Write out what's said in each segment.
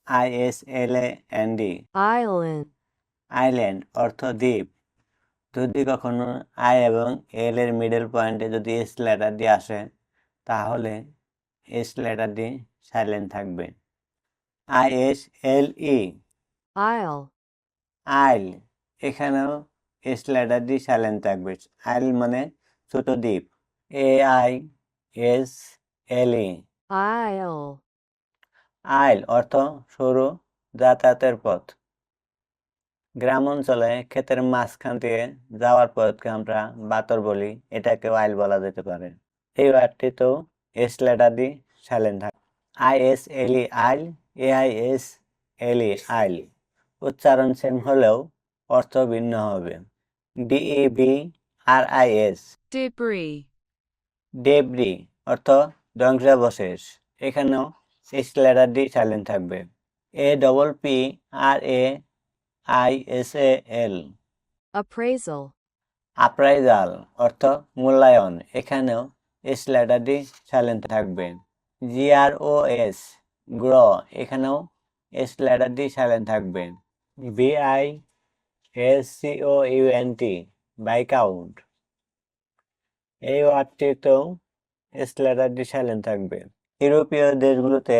ISLAND island, island অর্থ দ্বীপ। যদি কখনো আই এবং এল এর মিডল পয়েন্টে যদি এস লেটার দিয়ে আসে তাহলে এস লেটার দিয়ে সাইলেন্ট থাকবে। ISLE isle, আইল, এখানেও এস লেটার দিয়ে সাইলেন্ট থাকবে। আইল মানে ছোট দ্বীপ। AISLE isle, আইল অর্থ সরু যাতায়াতের পথ। গ্রাম অঞ্চলে ক্ষেতের মাঝখান দিয়ে যাওয়ার পথকে আমরা বাতর বলি, এটাকেও আইল বলা যেতে পারে। এই ওয়ার্ডটিতেও এস লেটার দিয়ে সাইলেন্ট থাকে। ISLE আইল, AISLE আইল উচ্চারণ সেম হলেও অর্থ ভিন্ন হবে। DEBRIS debris, ডেব্রি অর্থ ধ্বংসাবশেষ, এখানেও এস লেটার দিয়ে সাইলেন্ট থাকবে। APPRAISAL appraisal, আপ্রাইজাল অর্থ মূল্যায়ন, এখানেও এস লেটার দিয়ে সাইলেন্ট থাকবে। GROS গ্র, এখানেও এস লেটার দিয়ে সাইলেন্ট থাকবে। BISCOUNT বাইকাউন্ট, এই ওয়ার্ডটিতেও এস লেটার দিয়ে সাইলেন্ট থাকবে। ইউরোপীয় দেশগুলোতে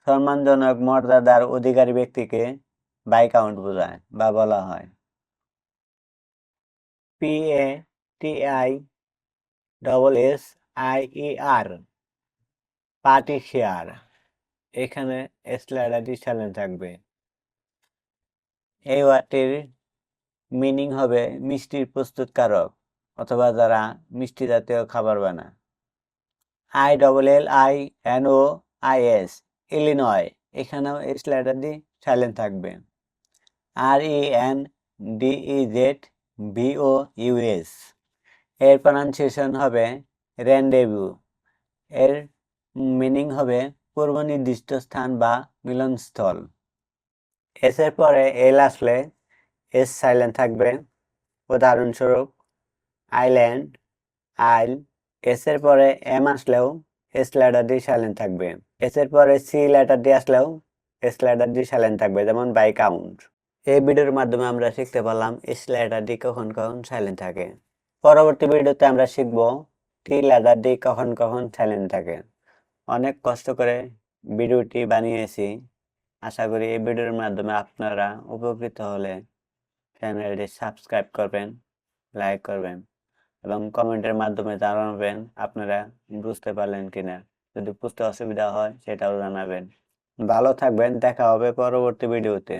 সম্মানজনক মর্যাদার অধিকারী ব্যক্তিকে বাইকাউন্ট বোঝায় বা বলা হয়। PATISSIER পার্টি শেয়ার, এখানে এস লেটার দিয়ে সাইলেন্ট থাকবে। এই ওয়ার্ডটির মিনিং হবে মিষ্টির প্রস্তুতকারক অথবা যারা মিষ্টি জাতীয় খাবার বানায়। ILLINOIS ইলিনয়, এখানেও এস লেটার দিয়ে সাইলেন্ট থাকবে। RENDEZVOUS এর প্রনাউন্সিয়েশন হবে রেন্ডেভিউ, এর মিনিং হবে পূর্ব নির্দিষ্ট স্থান বা মিলনস্থল। এস এর পরে এল আসলে এস সাইলেন্ট থাকবে, উদাহরণস্বরূপ আইল্যান্ড, আইল। এস এর পরে এম আসলেও এস লেটার দিয়ে সাইলেন্ট থাকবে। এস এর পরে সি লেটার দিয়ে আসলেও এস লেটার দিয়ে সাইলেন্ট থাকবে, যেমন বাই কাউন্ট। এই ভিডিওর মাধ্যমে আমরা শিখতে পারলাম এস লেটার দিয়ে কখন কখন সাইলেন্ট থাকে। পরবর্তী ভিডিওতে আমরা শিখব টি লেটার দিয়ে কখন কখন সাইলেন্ট থাকে। অনেক কষ্ট করে ভিডিওটি বানিয়েছি, আশা করি এই ভিডিওর মাধ্যমে আপনারা উপকৃত হলে চ্যানেলটি সাবস্ক্রাইব করবেন, লাইক করবেন এবং কমেন্টের মাধ্যমে জানাবেন আপনারা বুঝতে পারলেন কিনা। যদি বুঝতে অসুবিধা হয় সেটাও জানাবেন। ভালো থাকবেন, দেখা হবে পরবর্তী ভিডিওতে।